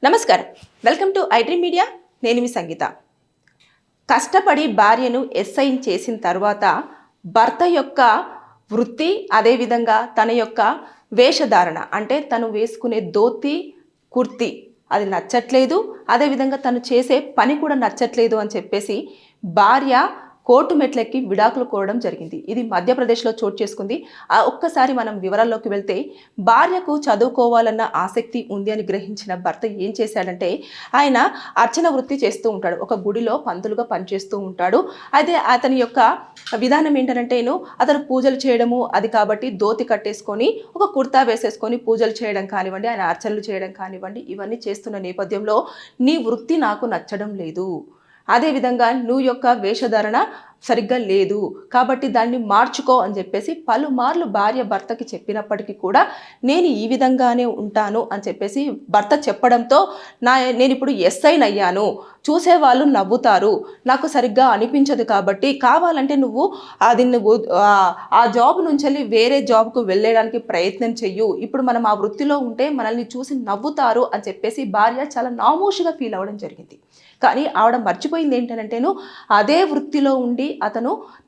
నమస్కారం, welcome to iDream media. నేను మీ సంగీత. కష్టపడి భార్యను ఎస్ఐ చేసిన తర్వాత భర్త యొక్క వృత్తి, అదేవిధంగా తన యొక్క వేషధారణ, అంటే తను వేసుకునే ధోతి కుర్తి అది నచ్చట్లేదు, అదేవిధంగా తను చేసే పని కూడా నచ్చట్లేదు అని చెప్పేసి భార్య కోర్టు మెట్లెక్కి విడాకులు కోరడం జరిగింది. ఇది మధ్యప్రదేశ్లో చోటు చేసుకుంది. ఒక్కసారి మనం వివరాల్లోకి వెళ్తే, భార్యకు చదువుకోవాలన్న ఆసక్తి ఉంది అని గ్రహించిన భర్త ఏం చేశాడంటే, ఆయన అర్చన వృత్తి చేస్తూ ఉంటాడు. ఒక గుడిలో పంతులుగా పనిచేస్తూ ఉంటాడు. అయితే అతని యొక్క విధానం ఏంటంటే, అతను పూజలు చేయడము అది కాబట్టి ధోతి కట్టేసుకొని ఒక కుర్తా వేసేసుకొని పూజలు చేయడం కానివ్వండి, ఆయన అర్చనలు చేయడం కానివ్వండి, ఇవన్నీ చేస్తున్న నేపథ్యంలో నీ వృత్తి నాకు నచ్చడం లేదు, అదేవిధంగా నువ్వు యొక్క వేషధారణ సరిగ్గా లేదు కాబట్టి దాన్ని మార్చుకో అని చెప్పేసి పలుమార్లు భార్య భర్తకి చెప్పినప్పటికీ కూడా నేను ఈ విధంగానే ఉంటాను అని చెప్పేసి భర్త చెప్పడంతో నేను ఇప్పుడు ఎస్ఐని అయ్యాను, చూసేవాళ్ళు నవ్వుతారు, నాకు సరిగ్గా అనిపించదు, కాబట్టి కావాలంటే నువ్వు ఆ జాబ్ నుంచి వెళ్ళి వేరే జాబ్కు వెళ్ళడానికి ప్రయత్నం చెయ్యు, ఇప్పుడు మనం ఆ వృత్తిలో ఉంటే మనల్ని చూసి నవ్వుతారు అని చెప్పేసి భార్య చాలా నామోషిగా ఫీల్ అవ్వడం జరిగింది. కానీ ఆవిడ మర్చిపోయింది ఏంటంటేను, అదే వృత్తిలో ఉండి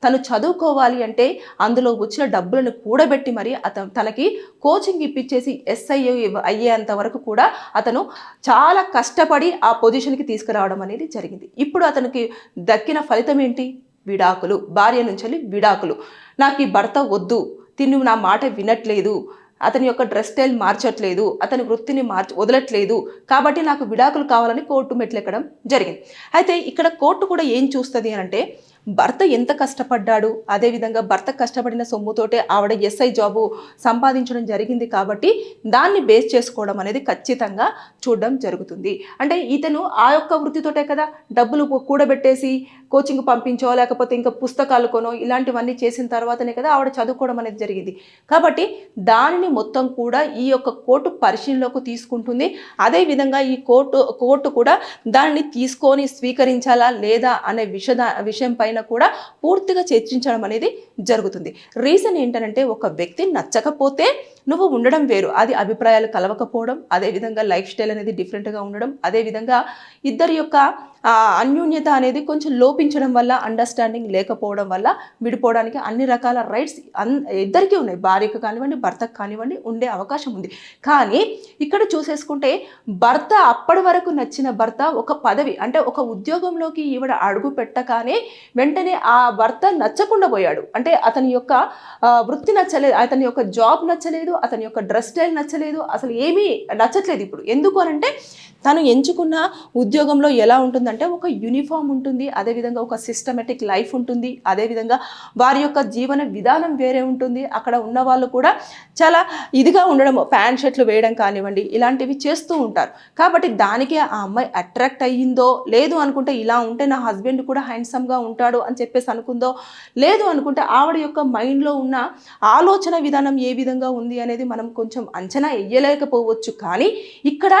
తను చదువుకోవాలి అంటే అందులో వచ్చిన డబ్బులను కూడబెట్టి మరి తనకి కోచింగ్ ఇప్పించేసి ఎస్ఐ అయ్యేంత వరకు కూడా అతను చాలా కష్టపడి ఆ పొజిషన్కి తీసుకురావడం అనేది జరిగింది. ఇప్పుడు అతనికి దక్కిన ఫలితం ఏంటి? విడాకులు. భార్య నుంచి విడాకులు. నాకు ఈ భర్త వద్దు, తిను నా మాట వినట్లేదు, అతని యొక్క డ్రెస్ స్టైల్ మార్చట్లేదు, అతని వృత్తిని వదలట్లేదు, కాబట్టి నాకు విడాకులు కావాలని కోర్టు మెట్లెక్కడం జరిగింది. అయితే ఇక్కడ కోర్టు కూడా ఏం చూస్తుంది అని అంటే, భర్త ఎంత కష్టపడ్డాడు, అదేవిధంగా భర్త కష్టపడిన సొమ్ముతోటే ఆవిడ ఎస్ఐ జాబు సంపాదించడం జరిగింది కాబట్టి దాన్ని బేస్ చేసుకోవడం అనేది ఖచ్చితంగా చూడడం జరుగుతుంది. అంటే ఇతను ఆ యొక్క వృత్తితోటే కదా డబ్బులు కూడబెట్టేసి కోచింగ్ పంపించో లేకపోతే ఇంకా పుస్తకాలు కొనో ఇలాంటివన్నీ చేసిన తర్వాతనే కదా ఆవిడ చదువుకోవడం అనేది జరిగింది. కాబట్టి దానిని మొత్తం కూడా ఈ యొక్క కోర్టు పరిశీలనలోకి తీసుకుంటుంది. అదేవిధంగా ఈ కోర్టు కూడా దానిని తీసుకొని స్వీకరించాలా లేదా అనే విషయం పైన కూడా పూర్తిగా చర్చించడం అనేది జరుగుతుంది. రీజన్ ఏంటంటే, ఒక వ్యక్తి నచ్చకపోతే నువ్వు ఉండడం వేరు, అది అభిప్రాయాలు కలవకపోవడం, అదేవిధంగా లైఫ్ స్టైల్ అనేది డిఫరెంట్గా ఉండడం, అదేవిధంగా ఇద్దరి యొక్క అన్యోన్యత అనేది కొంచెం లోపించడం వల్ల, అండర్స్టాండింగ్ లేకపోవడం వల్ల విడిపోవడానికి అన్ని రకాల రైట్స్ ఇద్దరికీ ఉన్నాయి. భార్యకు కానివ్వండి, భర్తకు కానివ్వండి ఉండే అవకాశం ఉంది. కానీ ఇక్కడ చూసేసుకుంటే భర్త అప్పటి వరకు నచ్చిన భర్త ఒక పదవి అంటే ఒక ఉద్యోగంలోకి ఈవిడ అడుగు పెట్టగానే వెంటనే ఆ భర్త నచ్చకుండా పోయాడు. అంటే అతని యొక్క వృత్తి నచ్చలేదు, అతని యొక్క జాబ్ నచ్చలేదు, అతని యొక్క డ్రెస్ స్టైల్ నచ్చలేదు, అసలు ఏమీ నచ్చట్లేదు. ఇప్పుడు ఎందుకు అనంటే, తను ఎంచుకున్న ఉద్యోగంలో ఎలా ఉంటుందంటే ఒక యూనిఫామ్ ఉంటుంది, అదేవిధంగా ఒక సిస్టమేటిక్ లైఫ్ ఉంటుంది, అదేవిధంగా వారి యొక్క జీవన విధానం వేరే ఉంటుంది. అక్కడ ఉన్న వాళ్ళు కూడా చాలా ఇదిగా ఉండడం, ప్యాంట్ షర్ట్లు వేయడం కానివ్వండి ఇలాంటివి చేస్తూ ఉంటారు. కాబట్టి దానికే ఆ అమ్మాయి అట్రాక్ట్ అయ్యిందో, లేదు అనుకుంటే ఇలా ఉంటే నా హస్బెండ్ కూడా హ్యాండ్సమ్గా ఉంటాడు అని చెప్పేసి అనుకుందో, లేదు అనుకుంటే ఆవిడ యొక్క మైండ్లో ఉన్న ఆలోచన విధానం ఏ విధంగా ఉంది అనేది మనం కొంచెం అంచనా వేయలేకపోవచ్చు. కానీ ఇక్కడ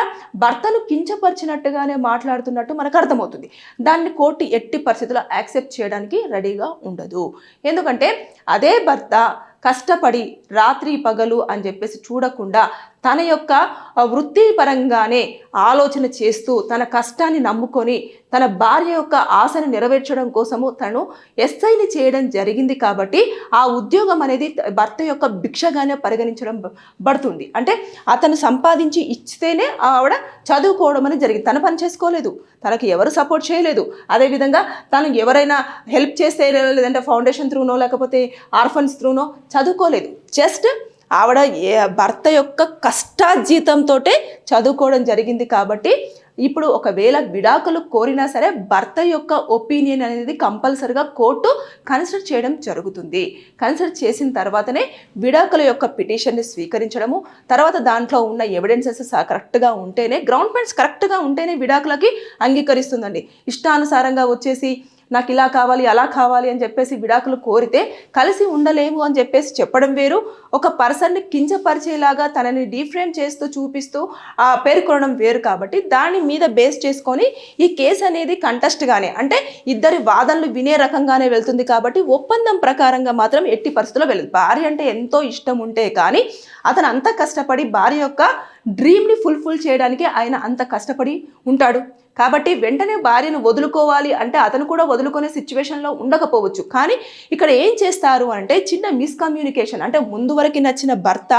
భర్తను కించపరిచినట్టుగానే మాట్లాడుతున్నట్టు మనకు అర్థమవుతుంది. దాన్ని కోర్టు ఎట్టి పరిస్థితుల్లో యాక్సెప్ట్ చేయడానికి రెడీగా ఉండదు. ఎందుకంటే అదే భర్త కష్టపడి రాత్రి పగలు అని చెప్పేసి చూడకుండా తన యొక్క వృత్తిపరంగానే ఆలోచన చేస్తూ తన కష్టాన్ని నమ్ముకొని తన భార్య యొక్క ఆశను నెరవేర్చడం కోసము తను ఎస్ఐని చేయడం జరిగింది. కాబట్టి ఆ ఉద్యోగం అనేది భర్త యొక్క భిక్షగానే పరిగణించడం పడుతుంది. అంటే అతను సంపాదించి ఇస్తేనే ఆవిడ చదువుకోవడం అనేది జరిగింది. తను పని చేసుకోలేదు, తనకి ఎవరు సపోర్ట్ చేయలేదు, అదేవిధంగా తను ఎవరైనా హెల్ప్ చేస్తే లేదంటే ఫౌండేషన్ త్రూనో లేకపోతే ఆర్ఫన్స్ త్రూనో చదువుకోలేదు. జస్ట్ ఆవిడ భర్త యొక్క కష్టార్జితంతో చదువుకోవడం జరిగింది. కాబట్టి ఇప్పుడు ఒకవేళ విడాకులు కోరినా సరే భర్త యొక్క ఒపీనియన్ అనేది కంపల్సరిగా కోర్టు కన్సిడర్ చేయడం జరుగుతుంది. కన్సిడర్ చేసిన తర్వాతనే విడాకుల యొక్క పిటిషన్ని స్వీకరించడము, తర్వాత దాంట్లో ఉన్న ఎవిడెన్సెస్ కరెక్ట్గా ఉంటేనే, గ్రౌండ్ పాయింట్స్ కరెక్ట్గా ఉంటేనే విడాకులకి అంగీకరిస్తుందండి. ఇష్టానుసారంగా వచ్చేసి నాకు ఇలా కావాలి అలా కావాలి అని చెప్పేసి విడాకులు కోరితే కలిసి ఉండలేము అని చెప్పేసి చెప్పడం వేరు, ఒక పర్సన్ని కించపరిచేలాగా తనని డిఫరెంట్ చేస్తూ చూపిస్తూ పేర్కొనడం వేరు. కాబట్టి దాని మీద బేస్ చేసుకొని ఈ కేసు అనేది కంటెస్ట్గానే, అంటే ఇద్దరి వాదనలు వినే రకంగానే వెళ్తుంది. కాబట్టి ఒప్పందం ప్రకారంగా మాత్రం ఎట్టి పరిస్థితుల్లో వెళ్ళదు. భార్య అంటే ఎంతో ఇష్టం ఉంటే కానీ అతను అంత కష్టపడి భార్య యొక్క డ్రీమ్ని ఫుల్ఫిల్ చేయడానికి ఆయన అంత కష్టపడి ఉంటాడు. కాబట్టి వెంటనే భార్యను వదులుకోవాలి అంటే అతను కూడా వదులుకునే సిచ్యువేషన్లో ఉండకపోవచ్చు. కానీ ఇక్కడ ఏం చేస్తారు అంటే చిన్న మిస్కమ్యూనికేషన్, అంటే ముందు వరకు నచ్చిన భర్త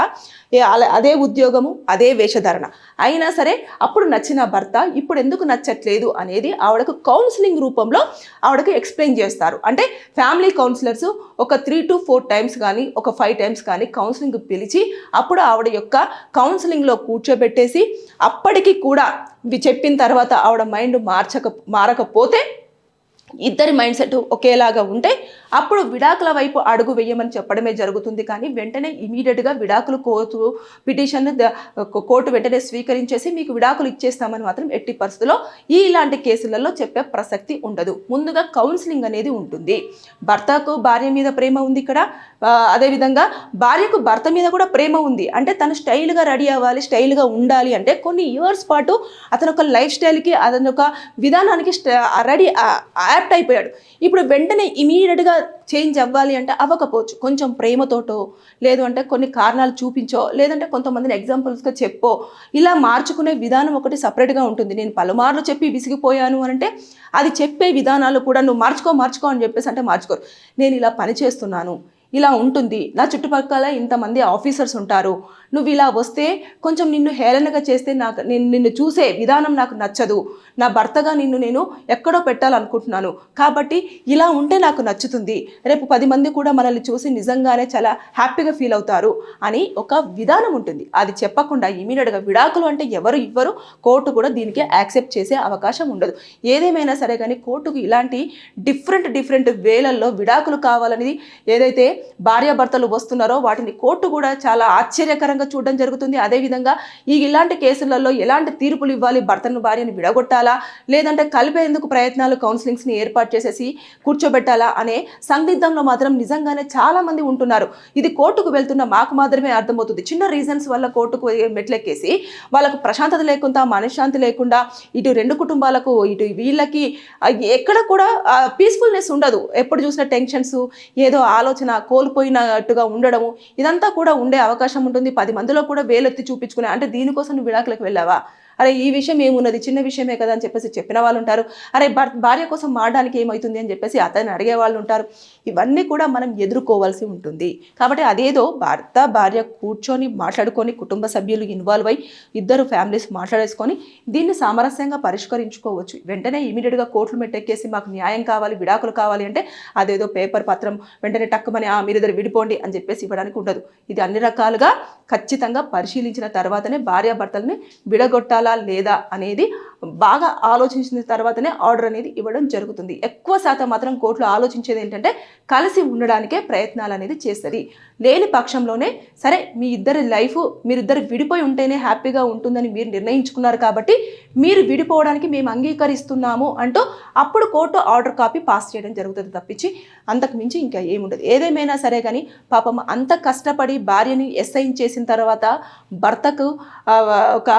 అదే ఉద్యోగము అదే వేషధారణ అయినా సరే అప్పుడు నచ్చిన భర్త ఇప్పుడు ఎందుకు నచ్చట్లేదు అనేది ఆవిడకు కౌన్సిలింగ్ రూపంలో ఆవిడకు ఎక్స్ప్లెయిన్ చేస్తారు. అంటే ఫ్యామిలీ కౌన్సిలర్స్ ఒక 3 to 4 times కానీ ఒక 5 times కానీ కౌన్సిలింగ్ పిలిచి అప్పుడు ఆవిడ యొక్క కౌన్సిలింగ్లో కూర్చోబెట్టేసి అప్పటికి కూడా చెప్పిన తర్వాత ఆవిడ మైండ్ మారకపోతే ఇద్దరి మైండ్ సెట్ ఒకేలాగా ఉంటే అప్పుడు విడాకుల వైపు అడుగు వేయమని చెప్పడమే జరుగుతుంది. కానీ వెంటనే ఇమీడియట్గా విడాకులు పిటిషన్ కోర్టు వెంటనే స్వీకరించేసి మీకు విడాకులు ఇచ్చేస్తామని మాత్రం ఎట్టి పరిస్థితుల్లో ఇలాంటి కేసులలో చెప్పే ప్రసక్తి ఉండదు. ముందుగా కౌన్సిలింగ్ అనేది ఉంటుంది. భర్తకు భార్య మీద ప్రేమ ఉంది ఇక్కడ, అదేవిధంగా భార్యకు భర్త మీద కూడా ప్రేమ ఉంది. అంటే తను స్టైల్గా రెడీ అవ్వాలి, స్టైల్గా ఉండాలి అంటే కొన్ని ఇయర్స్ పాటు అతను ఒక లైఫ్ స్టైల్కి అతని ఒక విధానానికి రెడీ యాప్ట్ అయిపోయాడు. ఇప్పుడు వెంటనే ఇమీడియట్గా చేంజ్ అవ్వాలి అంటే అవ్వకపోవచ్చు. కొంచెం ప్రేమతోటో లేదు అంటే కొన్ని కారణాలు చూపించో లేదంటే కొంతమందిని ఎగ్జాంపుల్స్గా చెప్పో ఇలా మార్చుకునే విధానం ఒకటి సపరేట్గా ఉంటుంది. నేను పలుమార్లు చెప్పి విసిగిపోయాను అని అంటే అది చెప్పే విధానాలు కూడా నువ్వు మార్చుకో అని చెప్పేసి అంటే మార్చుకోరు. నేను ఇలా పని చేస్తున్నాను, ఇలా ఉంటుంది, నా చుట్టుపక్కల ఇంతమంది ఆఫీసర్స్ ఉంటారు, నువ్వు ఇలా వస్తే కొంచెం నిన్ను హేళనగా చేస్తే నిన్ను చూసే విధానం నాకు నచ్చదు, నా భర్తగా నేను ఎక్కడో పెట్టాలనుకుంటున్నాను, కాబట్టి ఇలా ఉంటే నాకు నచ్చుతుంది, రేపు 10 మంది కూడా మనల్ని చూసి నిజంగానే చాలా హ్యాపీగా ఫీల్ అవుతారు అని ఒక విధానం ఉంటుంది. అది చెప్పకుండా ఇమీడియట్గా విడాకులు అంటే ఎవరు ఇవ్వరు, కోర్టు కూడా దీనికి యాక్సెప్ట్ చేసే అవకాశం ఉండదు. ఏదేమైనా సరే కానీ కోర్టుకు ఇలాంటి డిఫరెంట్ వేలల్లో విడాకులు కావాలనేది ఏదైతే భార్యాభర్తలు వస్తున్నారో వాటిని కోర్టు కూడా చాలా ఆశ్చర్యకరంగా చూడడం జరుగుతుంది. అదేవిధంగా ఇలాంటి కేసులలో ఎలాంటి తీర్పులు ఇవ్వాలి, భర్తను భార్యను విడగొట్టాలా లేదంటే కలిపేందుకు ప్రయత్నాలు కౌన్సిలింగ్స్ని ఏర్పాటు చేసేసి కూర్చోబెట్టాలా అనే సందిగ్ధంలో మాత్రం నిజంగానే చాలా మంది ఉంటున్నారు. ఇది కోర్టుకు వెళ్తున్న మాకు మాత్రమే అర్థమవుతుంది. చిన్న రీజన్స్ వల్ల కోర్టుకు మెట్లెక్కేసి వాళ్ళకు ప్రశాంతత లేకుండా మనశ్శాంతి లేకుండా ఇటు 2 కుటుంబాలకు ఇటు వీళ్ళకి ఎక్కడ కూడా పీస్ఫుల్నెస్ ఉండదు. ఎప్పుడు చూసిన టెన్షన్స్, ఏదో ఆలోచన కోల్పోయినట్టుగా ఉండడము ఇదంతా కూడా ఉండే అవకాశం ఉంటుంది. 10 మందిలో కూడా వేలెత్తి చూపించుకునే అంటే దీనికోసం నువ్వు విడాకులకు వెళ్ళావా, అరే ఈ విషయం ఏమున్నది, చిన్న విషయమే కదా అని చెప్పేసి చెప్పిన వాళ్ళు ఉంటారు. అరే భార్య కోసం మారడానికి ఏమవుతుంది అని చెప్పేసి అతన్ని అడిగే వాళ్ళు ఉంటారు. ఇవన్నీ కూడా మనం ఎదుర్కోవాల్సి ఉంటుంది. కాబట్టి అదేదో భర్త భార్య కూర్చొని మాట్లాడుకొని కుటుంబ సభ్యులు ఇన్వాల్వ్ అయ్యి ఇద్దరు ఫ్యామిలీస్ మాట్లాడేసుకొని దీన్ని సామరస్యంగా పరిష్కరించుకోవచ్చు. వెంటనే ఇమీడియట్గా కోర్టులు మెట్టెక్కేసి మాకు న్యాయం కావాలి, విడాకులు కావాలి అంటే అదేదో పేపర్ పత్రం వెంటనే టక్కుమని మీరిద్దరు విడిపోండి అని చెప్పేసి ఇవ్వడానికి ఉండదు. ఇది అన్ని రకాలుగా ఖచ్చితంగా పరిశీలించిన తర్వాతనే భార్యాభర్తల్ని విడగొట్టాలి లేదా అనేది బాగా ఆలోచించిన తర్వాతనే ఆర్డర్ అనేది ఇవ్వడం జరుగుతుంది. ఎక్కువ శాతం మాత్రం కోర్టులో ఆలోచించేది ఏంటంటే కలిసి ఉండడానికే ప్రయత్నాలు అనేది చేస్తుంది. లేని పక్షంలోనే సరే మీ ఇద్దరి లైఫ్ మీరిద్దరు విడిపోయి ఉంటేనే హ్యాపీగా ఉంటుందని మీరు నిర్ణయించుకున్నారు కాబట్టి మీరు విడిపోవడానికి మేము అంగీకరిస్తున్నాము అంటూ అప్పుడు కోర్టు ఆర్డర్ కాపీ పాస్ చేయడం జరుగుతుంది తప్పించి అంతకు మించి ఇంకా ఏముండదు. ఏదేమైనా సరే కానీ పాపం అంత కష్టపడి భార్యని ఎస్ఐన్ చేసిన తర్వాత భర్తకు ఒక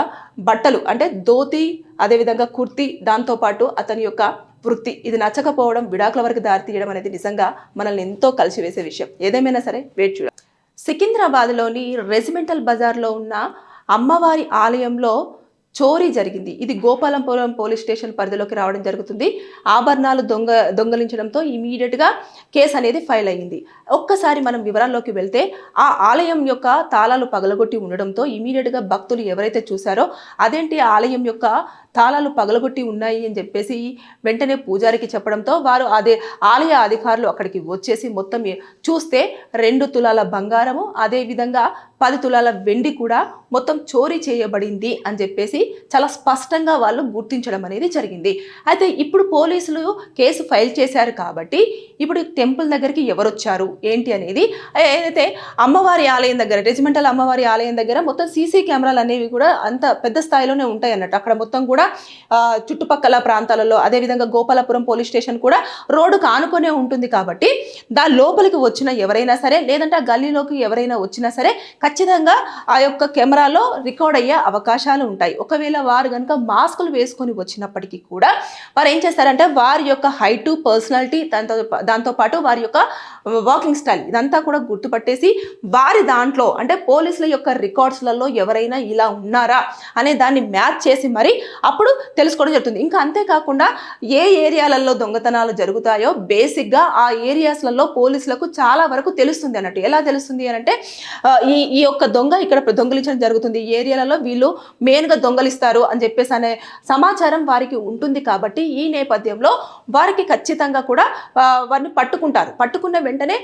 బట్టలు అంటే ధోతి అదేవిధంగా కుర్తి దాంతోపాటు అతని యొక్క వృత్తి ఇది నచ్చకపోవడం విడాకుల వరకు దారి తీయడం అనేది నిజంగా మనల్ని ఎంతో కలిసివేసే విషయం. ఏదేమైనా సరే వేచి చూడాలి. సికింద్రాబాద్లోని రెజిమెంటల్ బజార్లో ఉన్న అమ్మవారి ఆలయంలో చోరీ జరిగింది. ఇది గోపాలంపురం పోలీస్ స్టేషన్ పరిధిలోకి రావడం జరుగుతుంది. ఆభరణాలు దొంగలించడంతో ఇమీడియట్గా కేసు అనేది ఫైల్ అయ్యింది. ఒక్కసారి మనం వివరాల్లోకి వెళ్తే ఆ ఆలయం యొక్క తాళాలు పగలగొట్టి ఉండడంతో ఇమీడియట్గా భక్తులు ఎవరైతే చూసారో అదేంటి ఆలయం యొక్క తాళాలు పగలగొట్టి ఉన్నాయి అని చెప్పేసి వెంటనే పూజారికి చెప్పడంతో వారు అదే ఆలయ అధికారులు అక్కడికి వచ్చేసి మొత్తం చూస్తే 2 తులాల బంగారము అదేవిధంగా 10 తులాల వెండి కూడా మొత్తం చోరీ చేయబడింది అని చెప్పేసి చాలా స్పష్టంగా వాళ్ళు గుర్తించడం అనేది జరిగింది. అయితే ఇప్పుడు పోలీసులు కేసు ఫైల్ చేశారు కాబట్టి ఇప్పుడు టెంపుల్ దగ్గరికి ఎవరు వచ్చారు ఏంటి అనేది ఏదైతే అమ్మవారి ఆలయం దగ్గర రెజిమెంటల్ అమ్మవారి ఆలయం దగ్గర మొత్తం సీసీ కెమెరాలు అనేవి కూడా అంత పెద్ద స్థాయిలోనే ఉంటాయి అన్నట్టు. అక్కడ మొత్తం కూడా చుట్టుపక్కల ప్రాంతాలలో, అదేవిధంగా గోపాలపురం పోలీస్ స్టేషన్ కూడా రోడ్డుకు ఆనుకొనే ఉంటుంది కాబట్టి దాని లోపలికి వచ్చిన ఎవరైనా సరే, లేదంటే ఆ గల్లీలోకి ఎవరైనా వచ్చినా సరే ఖచ్చితంగా ఆ యొక్క కెమెరాలో రికార్డ్ అయ్యే అవకాశాలు ఉంటాయి. ఒకవేళ వారు కనుక మాస్కులు వేసుకొని వచ్చినప్పటికీ కూడా వారు ఏం చేస్తారంటే వారి యొక్క హైటు, పర్సనాలిటీ, దాంతోపాటు వారి యొక్క వాకింగ్ స్టైల్ ఇదంతా కూడా గుర్తుపట్టేసి వారి దాంట్లో అంటే పోలీసుల యొక్క రికార్డ్స్లలో ఎవరైనా ఇలా ఉన్నారా అనే దాన్ని మ్యాచ్ చేసి మరి అప్పుడు తెలుసుకోవడం జరుగుతుంది. ఇంకా అంతేకాకుండా ఏ ఏరియాలలో దొంగతనాలు జరుగుతాయో బేసిక్గా ఆ ఏరియాస్లలో పోలీసులకు చాలా వరకు తెలుస్తుంది అన్నట్టు. ఎలా తెలుస్తుంది అని అంటే ఈ యొక్క దొంగ ఇక్కడ దొంగలించడం జరుగుతుంది, ఈ ఏరియాలలో వీళ్ళు మెయిన్గా దొంగలిస్తారు అని చెప్పేసి అనే సమాచారం వారికి ఉంటుంది. కాబట్టి ఈ నేపథ్యంలో వారికి ఖచ్చితంగా కూడా వారిని పట్టుకుంటారు. పట్టుకున్న వెంటనే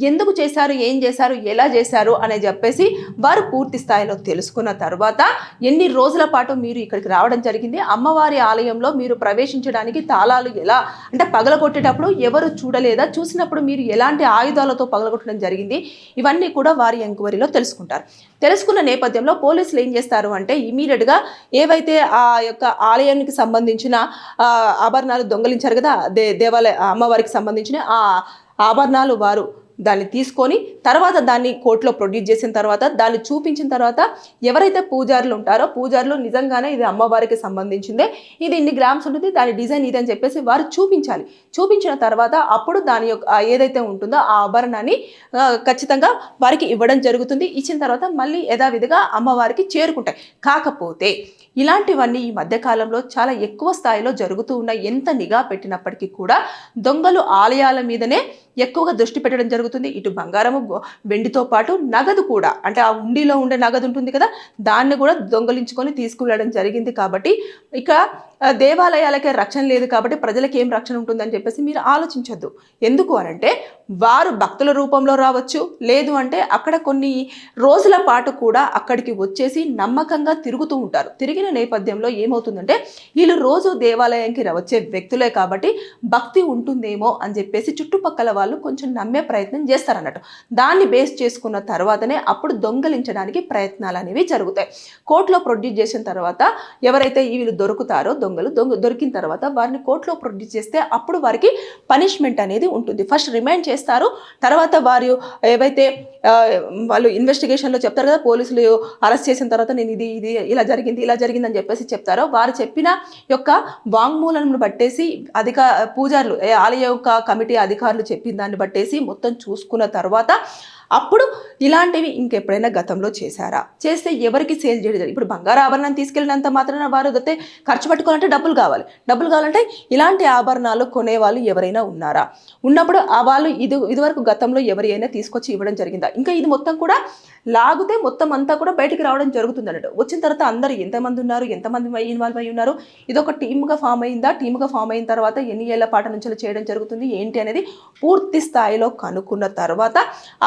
ఎందుకు చేశారు, ఏం చేశారు, ఎలా చేశారు అని చెప్పేసి వారు పూర్తి స్థాయిలో తెలుసుకున్న తర్వాత ఎన్ని రోజుల పాటు మీరు ఇక్కడికి రావడం జరిగింది, అమ్మవారి ఆలయంలో మీరు ప్రవేశించడానికి తాళాలు ఎలా అంటే పగలగొట్టేటప్పుడు ఎవరు చూడలేదా, చూసినప్పుడు మీరు ఎలాంటి ఆయుధాలతో పగలగొట్టడం జరిగింది, ఇవన్నీ కూడా వారి ఎంక్వైరీలో తెలుసుకుంటారు. తెలుసుకున్న నేపథ్యంలో పోలీసులు ఏం చేస్తారు అంటే ఇమీడియట్గా ఏవైతే ఆ యొక్క ఆలయానికి సంబంధించిన ఆభరణాలు దొంగలించారు కదా, దేవాలయ అమ్మవారికి సంబంధించిన ఆ ఆభరణాలు వారు దాన్ని తీసుకొని తర్వాత దాన్ని కోర్టులో ప్రొడ్యూస్ చేసిన తర్వాత దాన్ని చూపించిన తర్వాత ఎవరైతే పూజారులు ఉంటారో పూజారులు నిజంగానే ఇది అమ్మవారికి సంబంధించిందే, ఇది ఇన్ని గ్రామ్స్ ఉంటుంది, దాని డిజైన్ ఇది అని చెప్పేసి వారు చూపించాలి. చూపించిన తర్వాత అప్పుడు దాని యొక్క ఏదైతే ఉంటుందో ఆ ఆభరణాన్ని ఖచ్చితంగా వారికి ఇవ్వడం జరుగుతుంది. ఇచ్చిన తర్వాత మళ్ళీ యథావిధిగా అమ్మవారికి చేరుకుంటాయి. కాకపోతే ఇలాంటివన్నీ ఈ మధ్యకాలంలో చాలా ఎక్కువ స్థాయిలో జరుగుతూ ఉన్నాయి. ఎంత నిఘా పెట్టినప్పటికీ కూడా దొంగలు ఆలయాల మీదనే ఎక్కువగా దృష్టి పెట్టడం జరుగుతుంది. ఇటు బంగారము, వెండితో పాటు నగదు కూడా, అంటే ఆ ఉండిలో ఉండే నగదు ఉంటుంది కదా, దాన్ని కూడా దొంగలించుకొని తీసుకువెళ్ళడం జరిగింది. కాబట్టి ఇక దేవాలయాలకే రక్షణ లేదు కాబట్టి ప్రజలకు ఏం రక్షణ ఉంటుందని చెప్పేసి మీరు ఆలోచించొద్దు. ఎందుకు అనంటే వారు భక్తుల రూపంలో రావచ్చు, లేదు అంటే అక్కడ కొన్ని రోజుల పాటు కూడా అక్కడికి వచ్చేసి నమ్మకంగా తిరుగుతూ ఉంటారు. తిరిగిన నేపథ్యంలో ఏమవుతుందంటే వీళ్ళు రోజు దేవాలయానికి వచ్చే వ్యక్తులే కాబట్టి భక్తి ఉంటుందేమో అని చెప్పేసి చుట్టుపక్కల వాళ్ళు కొంచెం నమ్మే ప్రయత్నం చేస్తారన్నట్టు. దాన్ని బేస్ చేసుకున్న తర్వాతనే అప్పుడు దొంగలించడానికి ప్రయత్నాలు అనేవి జరుగుతాయి. కోర్టులో ప్రొడ్యూస్ చేసిన తర్వాత ఎవరైతే వీళ్ళు దొరుకుతారో దొరికిన తర్వాత వారిని కోర్టులో ప్రొడ్యూస్ చేస్తే అప్పుడు వారికి పనిష్మెంట్ అనేది ఉంటుంది. ఫస్ట్ రిమైండ్ చేస్తారు, తర్వాత వారు ఏవైతే వాళ్ళు ఇన్వెస్టిగేషన్లో చెప్తారు కదా, పోలీసులు అరెస్ట్ చేసిన తర్వాత నేను ఇది ఇలా జరిగింది అని చెప్పేసి చెప్తారో వారు చెప్పిన యొక్క వాంగ్మూలను బట్టేసి పూజారులు ఆలయ యొక్క కమిటీ అధికారులు చెప్పిన దాన్ని బట్టేసి మొత్తం చూసుకున్న తర్వాత అప్పుడు ఇలాంటివి ఇంకెప్పుడైనా గతంలో చేస్తే ఎవరికి సేల్ చేయడం. ఇప్పుడు బంగారు ఆభరణాన్ని తీసుకెళ్ళినంత మాత్రాన వారు అయితే ఖర్చు పెట్టుకోవాలంటే డబ్బులు కావాలంటే ఇలాంటి ఆభరణాలు కొనేవాళ్ళు ఎవరైనా ఉన్నారా, ఉన్నప్పుడు ఆ వాళ్ళు ఇదివరకు గతంలో ఎవరైనా తీసుకొచ్చి ఇవ్వడం జరిగిందా, ఇంకా ఇది మొత్తం కూడా లాగితే మొత్తం అంతా కూడా బయటికి రావడం జరుగుతుంది అన్నట్టు. వచ్చిన తర్వాత అందరూ ఎంతమంది ఉన్నారు, ఎంతమంది ఇన్వాల్వ్ అయి ఉన్నారు, ఇది ఒక టీమ్గా ఫామ్ అయిందా, టీమ్గా ఫామ్ అయిన తర్వాత ఎన్ని ఏళ్ల పాట నుంచి చేయడం జరుగుతుంది ఏంటి అనేది పూర్తి స్థాయిలో కనుక్కున్న తర్వాత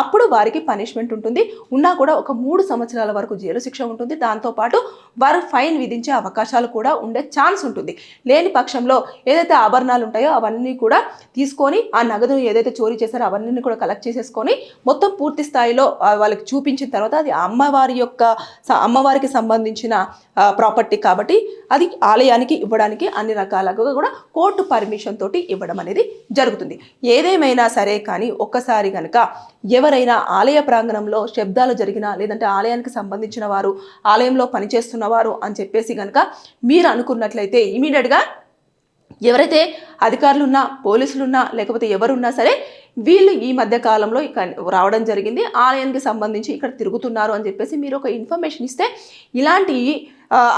అప్పుడు వారికి పనిష్మెంట్ ఉంటుంది. ఉన్నా కూడా ఒక 3 సంవత్సరాల వరకు జైలు శిక్ష ఉంటుంది. దాంతోపాటు వారు ఫైన్ విధించే అవకాశాలు కూడా ఉండే ఛాన్స్ ఉంటుంది. లేని పక్షంలో ఏదైతే ఆభరణాలు ఉంటాయో అవన్నీ కూడా తీసుకొని ఆ నగదు ఏదైతే చోరీ చేశారో అవన్నీ కూడా కలెక్ట్ చేసేసుకొని మొత్తం పూర్తి స్థాయిలో వాళ్ళకి చూపించిన తర్వాత అది అమ్మవారికి సంబంధించిన ప్రాపర్టీ కాబట్టి అది ఆలయానికి ఇవ్వడానికి అన్ని రకాలుగా కూడా కోర్టు పర్మిషన్ తోటి ఇవ్వడం అనేది జరుగుతుంది. ఏదేమైనా సరే కానీ ఒక్కసారి కనుక ఎవరైనా ఆలయ ప్రాంగణంలో శబ్దాలు జరిగినా, లేదంటే ఆలయానికి సంబంధించిన వారు, ఆలయంలో పనిచేస్తున్నవారు అని చెప్పేసి కనుక మీరు అనుకున్నట్లయితే ఇమీడియట్గా ఎవరైతే అధికారులున్నా, పోలీసులున్నా, లేకపోతే ఎవరున్నా సరే వీళ్ళు ఈ మధ్య కాలంలో రావడం జరిగింది, ఆలయానికి సంబంధించి ఇక్కడ తిరుగుతున్నారు అని చెప్పేసి మీరు ఒక ఇన్ఫర్మేషన్ ఇస్తే ఇలాంటి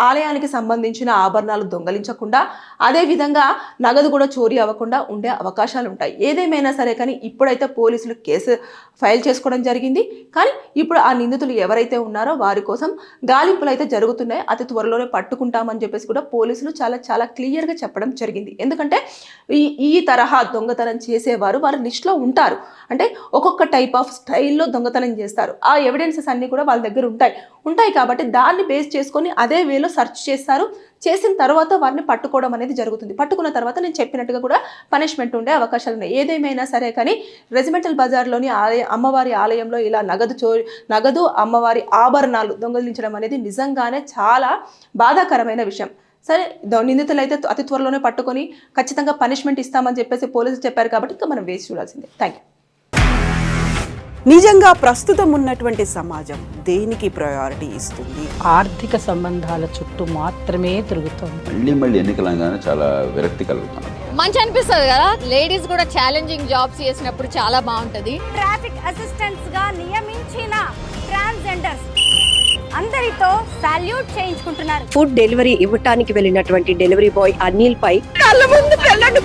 ఆలయానికి సంబంధించిన ఆభరణాలు దొంగలించకుండా, అదేవిధంగా నగదు కూడా చోరీ అవ్వకుండా ఉండే అవకాశాలు ఉంటాయి. ఏదేమైనా సరే కానీ ఇప్పుడైతే పోలీసులు కేసు ఫైల్ చేసుకోవడం జరిగింది. కానీ ఇప్పుడు ఆ నిందితులు ఎవరైతే ఉన్నారో వారి కోసం గాలింపులు అయితే జరుగుతున్నాయి. అతి త్వరలోనే పట్టుకుంటామని చెప్పేసి కూడా పోలీసులు చాలా చాలా క్లియర్గా చెప్పడం జరిగింది. ఎందుకంటే ఈ తరహా దొంగతనం చేసేవారు వారి లిస్టులో ఉంటారు. అంటే ఒక్కొక్క టైప్ ఆఫ్ స్టైల్లో దొంగతనం చేస్తారు. ఆ ఎవిడెన్సెస్ అన్నీ కూడా వాళ్ళ దగ్గర ఉంటాయి కాబట్టి దాన్ని బేస్ చేసుకొని అదే వేలో సెర్చ్ చేస్తారు. చేసిన తర్వాత వారిని పట్టుకోవడం అనేది జరుగుతుంది. పట్టుకున్న తర్వాత నేను చెప్పినట్టుగా కూడా పనిష్మెంట్ ఉండే అవకాశాలు ఉన్నాయి. ఏదేమైనా సరే కానీ రెజిమెంటల్ బజార్లోని అమ్మవారి ఆలయంలో ఇలా నగదు అమ్మవారి ఆభరణాలు దొంగలించడం అనేది నిజంగానే చాలా బాధాకరమైన విషయం. సరే నిందితులు అయితే అతి త్వరలోనే పట్టుకొని ఖచ్చితంగా పనిష్మెంట్ ఇస్తామని చెప్పేసి పోలీసులు చెప్పారు కాబట్టి ఇంకా మనం వేసి చూడాల్సిందే. Thank you. నిజంగా ప్రస్తుతం ఉన్నటువంటి సమాజం దేనికి ప్రయారిటీ ఇస్తుంది? ఆర్థిక సంబంధాల చుట్టూ మాత్రమే తిరుగుతుంది. మళ్ళీ ఎన్నికలంగానే చాలా విరక్తి కలుగుతాను. మంచి అనిపిస్తుంది కదా, లేడీస్ కూడా ఛాలెంజింగ్ జాబ్స్ చేసినప్పుడు చాలా బాగుంటది. ట్రాఫిక్ అసిస్టెంట్స్ గా నియమించిన ట్రాన్స్జెండర్స్ అందరితో సాల్యూట్ చేయించుకుంటున్నారు. ఫుడ్ డెలివరీ ఇవ్వటానికి వెళ్ళినటువంటి డెలివరీ బాయ్ అనిల్ పై కళ్ళ ముందు పెళ్ళండి